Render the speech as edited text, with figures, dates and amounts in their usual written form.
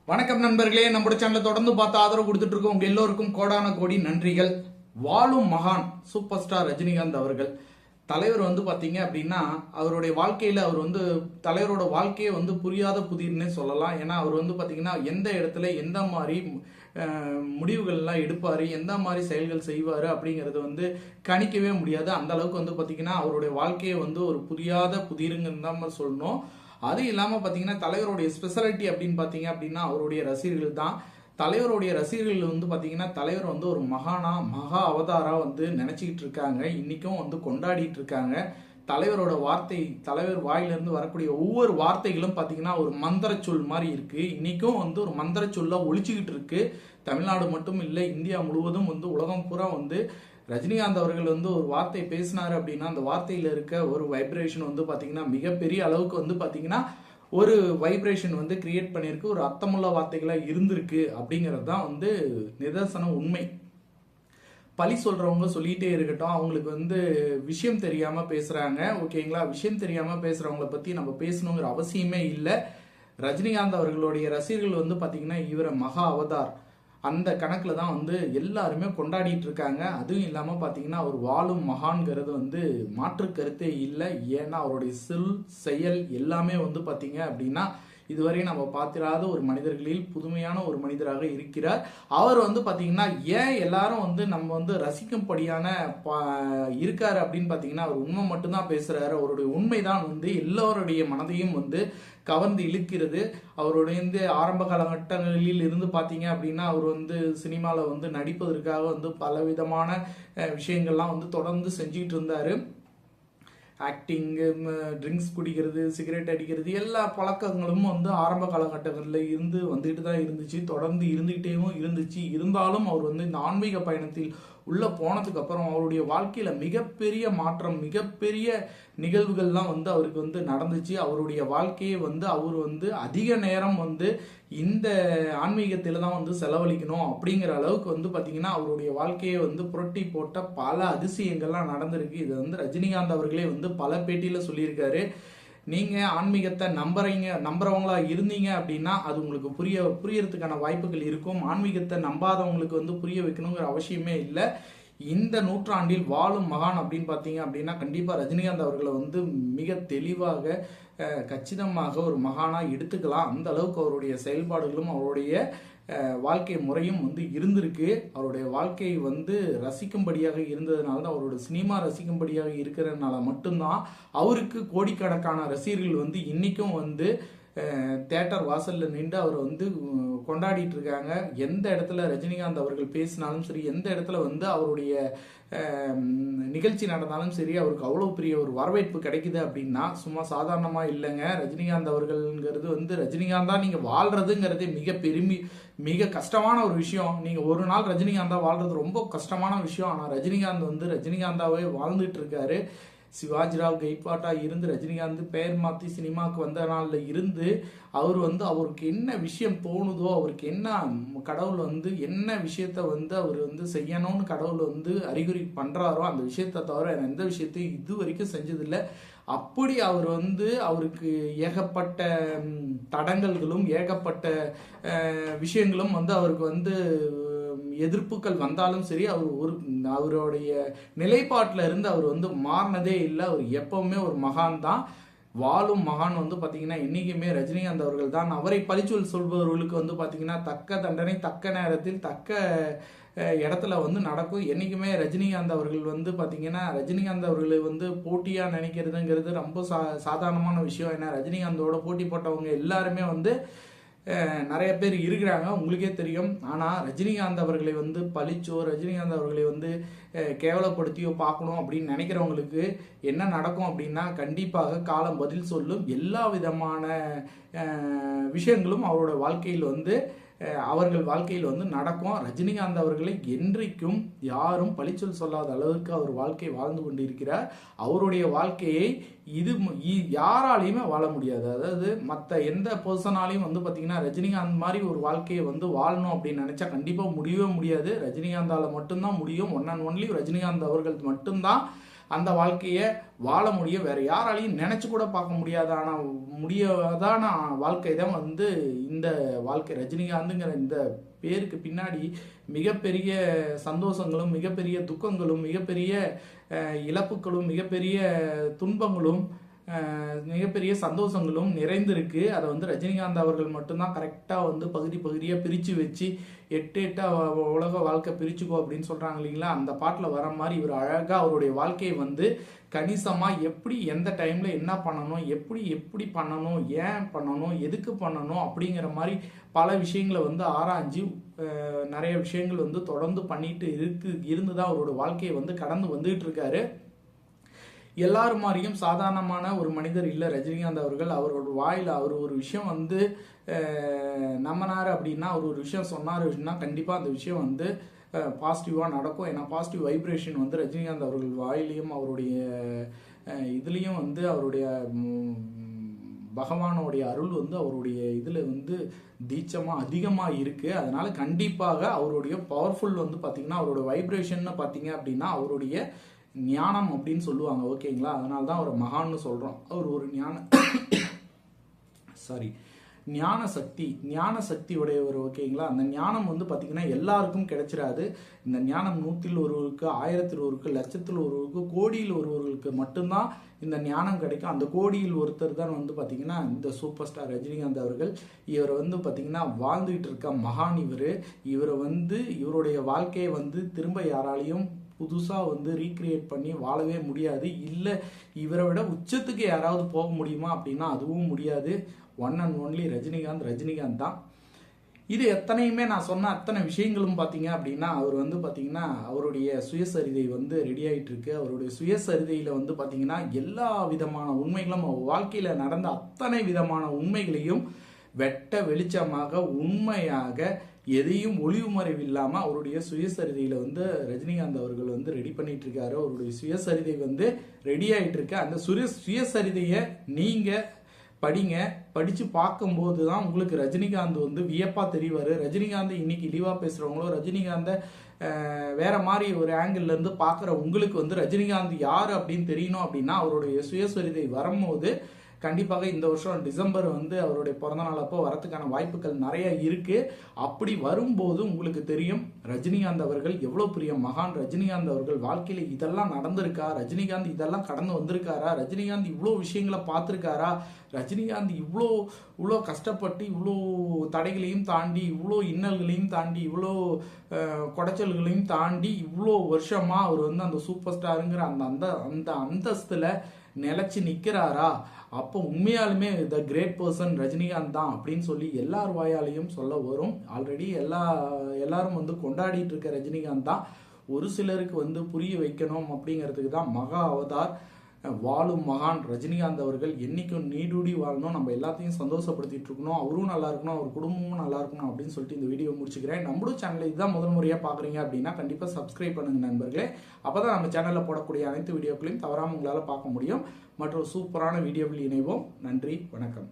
வணக்கம் நண்பர்களே, நம்ம சேனலை தொடர்ந்து பார்த்து ஆதரவு கொடுத்துட்டு இருக்கோம். உங்க எல்லோருக்கும் கோடான கோடி நன்றிகள். வாழும் மகான் சூப்பர் ஸ்டார் ரஜினிகாந்த் அவர்கள் தலைவர் பாத்தீங்க அப்படின்னா அவருடைய வாழ்க்கையில அவர் தலைவரோட வாழ்க்கையை புரியாத புதிர்னே சொல்லலாம். ஏன்னா அவர் பாத்தீங்கன்னா எந்த இடத்துல எந்த மாதிரி முடிவுகள்லாம் எடுப்பாரு, எந்த மாதிரி செயல்கள் செய்வாரு அப்படிங்கறது கணிக்கவே முடியாது. அந்த அளவுக்கு பாத்தீங்கன்னா அவருடைய வாழ்க்கையை ஒரு புரியாத புதிருங்கன்னு தான் சொல்லணும். அது இல்லாம பாத்தீங்கன்னா தலைவருடைய ஸ்பெஷாலிட்டி அப்படின்னு பாத்தீங்க அப்படின்னா அவருடைய ரசிகர்கள் தான். தலைவருடைய ரசிகர்கள் பாத்தீங்கன்னா தலைவர் ஒரு மகானா மகா அவதாரா நினைச்சுக்கிட்டு இருக்காங்க. இன்னைக்கும் கொண்டாடிட்டு இருக்காங்க. தலைவரோட வார்த்தை, தலைவர் வாயிலிருந்து வரக்கூடிய ஒவ்வொரு வார்த்தைகளும் பாத்தீங்கன்னா ஒரு மந்திர சொல் மாதிரி இருக்கு. இன்னைக்கும் ஒரு மந்திர சொல்ல ஒழிச்சுக்கிட்டு இருக்கு. தமிழ்நாடு மட்டும் இல்லை, இந்தியா முழுவதும் உலகம் பூரா ரஜினிகாந்த் அவர்கள் ஒரு வார்த்தை பேசினாரு அப்படின்னா அந்த வார்த்தையில இருக்க ஒரு வைப்ரேஷன் பாத்தீங்கன்னா மிகப்பெரிய அளவுக்கு பாத்தீங்கன்னா ஒரு வைப்ரேஷன் கிரியேட் பண்ணியிருக்கு. ஒரு அர்த்தமுள்ள வார்த்தைகளா இருந்திருக்கு அப்படிங்கிறது தான் நிதர்சன உண்மை. பழி சொல்றவங்க சொல்லிட்டே இருக்கட்டும், அவங்களுக்கு விஷயம் தெரியாம பேசுறாங்க. ஓகேங்களா, விஷயம் தெரியாம பேசுறவங்களை பத்தி நம்ம பேசணுங்கிற அவசியமே இல்லை. ரஜினிகாந்த் அவர்களுடைய ரசிகர்கள் பாத்தீங்கன்னா இவரை மகா அவதார் அந்த கணக்குல தான் எல்லாருமே கொண்டாடிட்டு இருக்காங்க. அதுவும் இல்லாம பாத்தீங்கன்னா அவர் வாழும் மகான்கிறது மாற்று கருத்தே இல்லை. ஏன்னா அவருடைய செயல் எல்லாமே பாத்தீங்க அப்படின்னா இதுவரை நம்ம பார்த்திராத ஒரு மனிதர்களில் புதுமையான ஒரு மனிதராக இருக்கிறார். அவர் பாத்தீங்கன்னா ஏன் எல்லாரும் நம்ம ரசிக்கும்படியான இருக்காரு அப்படின்னு பாத்தீங்கன்னா அவர் உண்மை மட்டும்தான் பேசுறாரு. அவருடைய உண்மைதான் எல்லோருடைய மனதையும் கவர்ந்து இழுக்கிறது. அவருடைய ஆரம்ப காலகட்டங்களில் இருந்து பாத்தீங்க அப்படின்னா அவர் சினிமால நடிப்பதற்காக பல விதமான விஷயங்கள்லாம் தொடர்ந்து செஞ்சுட்டு இருந்தாரு. ஆக்டிங்கு, ட்ரிங்க்ஸ் குடிக்கிறது, சிகரெட் அடிக்கிறது, எல்லா பழக்கங்களும் ஆரம்ப காலகட்டங்களில் இருந்து வந்துட்டு தான் இருந்துச்சு. தொடர்ந்து இருந்துகிட்டேவும் இருந்துச்சு. இருந்தாலும் அவர் இந்த ஆன்மீக பயணத்தில் உள்ள போனதுக்கு அப்புறம் அவருடைய வாழ்க்கையில மிகப்பெரிய மாற்றம், மிகப்பெரிய நிகழ்வுகள்லாம் அவருக்கு நடந்துச்சு. அவருடைய வாழ்க்கையை அவர் அதிக நேரம் இந்த ஆன்மீகத்தில தான் செலவழிக்கணும் அப்படிங்கிற அளவுக்கு பாத்தீங்கன்னா அவருடைய வாழ்க்கையை புரட்டி போட்ட பல அதிசயங்கள்லாம் நடந்திருக்கு. இது ரஜினிகாந்த் அவர்களே பல பேட்டியில சொல்லியிருக்காரு. நீங்க ஆன்மீகத்தை நம்புறவங்களா இருந்தீங்க அப்படின்னா அது உங்களுக்கு புரியறதுக்கான வாய்ப்புகள் இருக்கும். ஆன்மீகத்தை நம்பாதவங்களுக்கு புரிய வைக்கணுங்கிற அவசியமே இல்லை. இந்த நூற்றாண்டில் வாழும் மகான் அப்படின்னு பாத்தீங்க அப்படின்னா கண்டிப்பா ரஜினிகாந்த் அவர்களை மிக தெளிவாக கச்சிதமாக ஒரு மகானா எடுத்துக்கலாம். அந்த அளவுக்கு அவருடைய செயல்பாடுகளும் அவருடைய வாழ்க்கை முறையும் இருந்திருக்கு. அவருடைய வாழ்க்கையை ரசிக்கும்படியாக இருந்ததுனால தான், அவரோட சினிமா ரசிக்கும்படியாக இருக்கிறதுனால மட்டும்தான் அவருக்கு கோடிக்கணக்கான ரசிகர்கள் இன்னைக்கும் தேட்டர் வாசல்ல நின்று அவர் கொண்டாடிட்டு இருக்காங்க. எந்த இடத்துல ரஜினிகாந்த் அவர்கள் பேசினாலும் சரி, எந்த இடத்துல அவருடைய நிகழ்ச்சி நடந்தாலும் சரி, அவருக்கு அவ்வளவு பெரிய ஒரு வரவேற்பு கிடைக்குது அப்படின்னா சும்மா சாதாரணமா இல்லைங்க. ரஜினிகாந்த் அவர்கள்ங்கிறது ரஜினிகாந்தா நீங்க வாழ்றதுங்கிறதே மிக கஷ்டமான ஒரு விஷயம். நீங்க ஒரு நாள் ரஜினிகாந்தா வாழ்றது ரொம்ப கஷ்டமான விஷயம். ஆனா ரஜினிகாந்த் ரஜினிகாந்தாவே வாழ்ந்துட்டு இருக்காரு. சிவாஜிராவ் கைக்வாட்டா இருந்து ரஜினிகாந்த் பெயர் மாற்றி சினிமாவுக்கு வந்த நாள்ல இருந்து அவர் அவருக்கு என்ன விஷயம் தோணுதோ, அவருக்கு என்ன கடவுள் என்ன விஷயத்த அவர் செய்யணும்னு கடவுள் அறிகுறி பண்றாரோ அந்த விஷயத்த தவிர எந்த விஷயத்தையும் இது வரைக்கும் செஞ்சதில்லை. அப்படி அவர் அவருக்கு ஏகப்பட்ட தடங்கல்களும் ஏகப்பட்ட விஷயங்களும் அவருக்கு எதிர்ப்புகள் வந்தாலும் சரி, அவருடைய நிலைப்பாட்டில் இருந்து அவர் மாறினதே இல்லை. அவர் எப்பவுமே ஒரு மகான் தான். வாழும் மகான் பாத்தீங்கன்னா என்னைக்குமே ரஜினிகாந்த் அவர்கள் தான். அவரை பழிச்சொல் சொல்பவர்களுக்கு பாத்தீங்கன்னா தக்க தண்டனை தக்க நேரத்தில் தக்க இடத்துல நடக்கும். என்னைக்குமே ரஜினிகாந்த் அவர்கள் பாத்தீங்கன்னா ரஜினிகாந்த் அவர்களை போட்டியா நினைக்கிறதுங்கிறது ரொம்ப சாதாரணமான விஷயம். ஏன்னா ரஜினிகாந்தோட போட்டி போட்டவங்க எல்லாருமே நிறைய பேர் இருக்கிறாங்க, உங்களுக்கே தெரியும். ஆனால் ரஜினிகாந்த் அவர்களை பழிச்சோ ரஜினிகாந்த் அவர்களை கேவலப்படுத்தியோ பார்க்கணும் அப்படின்னு நினைக்கிறவங்களுக்கு என்ன நடக்கும் அப்படின்னா கண்டிப்பாக காலம் பதில் சொல்லும். எல்லா விதமான விஷயங்களும் அவரோட வாழ்க்கையில் அவர்கள் வாழ்க்கையில் நடக்கும். ரஜினிகாந்த் அவர்களை என்றைக்கும் யாரும் பழிச்சொல் சொல்லாத அளவுக்கு அவர் வாழ்க்கை வாழ்ந்து கொண்டிருக்கிறார். அவருடைய வாழ்க்கையை யாராலையுமே வாழ முடியாது. அதாவது மற்ற எந்த பர்சனாலையும் பாத்தீங்கன்னா ரஜினிகாந்த் மாதிரி ஒரு வாழ்க்கையை வாழணும் அப்படின்னு நினைச்சா கண்டிப்பா முடியவே முடியாது. ரஜினிகாந்தால மட்டும்தான் முடியும். ஒன் அண்ட் ஒன்லி ரஜினிகாந்த் அவர்கள் மட்டும்தான் அந்த வாழ்க்கையை வாழ முடியும். வேற யாராலையும் நினைச்சு கூட பார்க்க முடியாதான வாழ்க்கை தான் வந்து இந்த வாழ்க்கை. ரஜினிகாந்துங்கிற இந்த பேருக்கு பின்னாடி மிகப்பெரிய சந்தோஷங்களும் மிகப்பெரிய துக்கங்களும் மிகப்பெரிய இழப்புகளும் மிகப்பெரிய துன்பங்களும் மிகப்பெரிய சந்தோஷங்களும் நிறைந்திருக்கு. அதை வந்து ரஜினிகாந்த் அவர்கள் மட்டும்தான் கரெக்டாக வந்து பகுதியாக பிரித்து வச்சு எட்டா உலக வாழ்க்கை பிரிச்சுக்கோ அப்படின்னு சொல்கிறாங்க இல்லைங்களா, அந்த பாட்டில் வர மாதிரி இவர் அழகாக அவருடைய வாழ்க்கையை வந்து கணிசமாக எப்படி எந்த டைமில் என்ன பண்ணணும், எப்படி பண்ணணும், ஏன் பண்ணணும், எதுக்கு பண்ணணும் அப்படிங்கிற மாதிரி பல விஷயங்களை வந்து ஆராய்ஞ்சு நிறைய விஷயங்கள் வந்து தொடர்ந்து பண்ணிட்டு இருந்து தான் அவரோட வாழ்க்கையை வந்து கடந்து வந்துகிட்டு இருக்காரு. எல்லாரும் மாதிரியும் சாதாரணமான ஒரு மனிதர் இல்லை ரஜினிகாந்த் அவர்கள். அவரோட வாயில் அவர் ஒரு விஷயம் வந்து நம்பினார் அப்படின்னா, அவர் ஒரு விஷயம் சொன்னார் அப்படின்னா கண்டிப்பாக அந்த விஷயம் வந்து பாசிட்டிவாக நடக்கும். ஏன்னா பாசிட்டிவ் வைப்ரேஷன் வந்து ரஜினிகாந்த் அவர்கள் வாயிலையும் அவருடைய இதுலேயும் வந்து அவருடைய பகவானோடைய அருள் வந்து அவருடைய இதில் வந்து தீட்சமாக அதிகமாக இருக்குது. அதனால கண்டிப்பாக அவருடைய பவர்ஃபுல் வந்து பார்த்திங்கன்னா அவருடைய வைப்ரேஷன் பார்த்தீங்க அப்படின்னா அவருடைய ஞானம் அப்படின்னு சொல்லுவாங்க. ஓகேங்களா, அதனால தான் அவரை மகான்னு சொல்கிறோம். அவர் ஒரு ஞான சக்தி உடையவர். ஓகேங்களா, அந்த ஞானம் வந்து பார்த்தீங்கன்னா எல்லாருக்கும் கிடைச்சிடாது. இந்த ஞானம் 100ல் ஒருவருக்கு, 1000ல் ஒருவருக்கு, லட்சத்தில் ஒருவருக்கு, கோடியில் ஒருவர்களுக்கு மட்டும்தான் இந்த ஞானம் கிடைக்கும். அந்த கோடியில் ஒருத்தர் தான் வந்து பார்த்தீங்கன்னா இந்த சூப்பர் ஸ்டார் ரஜினிகாந்த் அவர்கள். இவர் வந்து பார்த்தீங்கன்னா வாழ்ந்துகிட்டு இருக்க மகான் இவரை வந்து இவருடைய வாழ்க்கையை வந்து திரும்ப யாராலையும் புதுசாக வந்து ரீக்ரியேட் பண்ணி வாழவே முடியாது. இல்லை இவரை விட உச்சத்துக்கு யாராவது போக முடியுமா அப்படின்னா அதுவும் முடியாது. ஒன் அண்ட் ஒன்லி ரஜினிகாந்த் தான். இது எத்தனையுமே நான் சொன்ன அத்தனை விஷயங்களும் பார்த்தீங்க அப்படின்னா அவர் வந்து பார்த்தீங்கன்னா அவருடைய சுயசரிதை வந்து ரெடி ஆகிட்டு இருக்கு. அவருடைய சுயசரிதையில் வந்து பார்த்தீங்கன்னா எல்லா விதமான உண்மைகளும் வாழ்க்கையில் நடந்த அத்தனை விதமான உண்மைகளையும் வெட்ட வெளிச்சமாக உண்மையாக எதையும் ஒளிவு மறைவு இல்லாமல் அவருடைய சுயசரிதையில் வந்து ரஜினிகாந்த் அவர்கள் வந்து ரெடி பண்ணிட்டு இருக்காரு. அவருடைய சுயசரிதை வந்து ரெடி ஆகிட்டு இருக்கு. அந்த சுயசரிதையை நீங்கள் படித்து பார்க்கும்போது தான் உங்களுக்கு ரஜினிகாந்த் வந்து வியப்பாக தெரிவார். ரஜினிகாந்த் இன்னைக்கு இழிவாக பேசுகிறவங்களோ ரஜினிகாந்தை வேற மாதிரி ஒரு ஆங்கிள்லேருந்து பார்க்குற உங்களுக்கு வந்து ரஜினிகாந்த் யார் அப்படின்னு தெரியணும் அப்படின்னா அவருடைய சுயசரிதை வரும்போது கண்டிப்பாக இந்த வருஷம் டிசம்பர் வந்து அவருடைய பிறந்த நாள் அப்போ வரத்துக்கான வாய்ப்புகள் நிறைய இருக்கு. அப்படி வரும்போது உங்களுக்கு தெரியும் ரஜினிகாந்த் அவர்கள் எவ்வளவு பெரிய மகான். ரஜினிகாந்த் அவர்கள் வாழ்க்கையில இதெல்லாம் நடந்திருக்கா, ரஜினிகாந்த் இதெல்லாம் கடந்து வந்திருக்காரா, ரஜினிகாந்த் இவ்வளோ விஷயங்களை பார்த்துருக்காரா, ரஜினிகாந்த் இவ்வளோ கஷ்டப்பட்டு இவ்வளோ தடைகளையும் தாண்டி இவ்வளோ இன்னல்களையும் தாண்டி இவ்வளோ குடைச்சல்களையும் தாண்டி இவ்வளோ வருஷமா அவர் வந்து அந்த சூப்பர் ஸ்டாருங்கிற அந்த அந்தஸ்துல நிலைச்சு நிற்கிறாரா, அப்போ உண்மையாலுமே த கிரேட் பர்சன் ரஜினிகாந்த் தான் அப்படின்னு சொல்லி எல்லார் வாயாலையும் சொல்ல வரும். ஆல்ரெடி எல்லாரும் வந்து கொண்டாடிட்டு இருக்க ரஜினிகாந்த் தான். ஒரு சிலருக்கு வந்து புரிய வைக்கணும் அப்படிங்கிறதுக்கு தான் மகா அவதார் வாழும் மகான் ரஜினிகாந்த் அவர்கள் என்னைக்கும் நீடூடி வாழணும், நம்ம எல்லாத்தையும் சந்தோஷப்படுத்திட்டு இருக்கணும், அவரும் நல்லா இருக்கணும், அவர் குடும்பமும் நல்லா இருக்கணும் அப்படின்னு சொல்லிட்டு இந்த வீடியோ முடிச்சுக்கிறேன். நம்மளோட சேனலை இதுதான் முதல் முறையாக பார்க்குறீங்க அப்படின்னா கண்டிப்பாக சப்ஸ்கிரைப் பண்ணுங்க நண்பர்களே. அப்போதான் நம்ம சேனலில் போடக்கூடிய அனைத்து வீடியோக்களையும் தவறாமல் உங்களால் பார்க்க முடியும். மற்றும் சூப்பரான வீடியோவில் இணைவோம். நன்றி, வணக்கம்.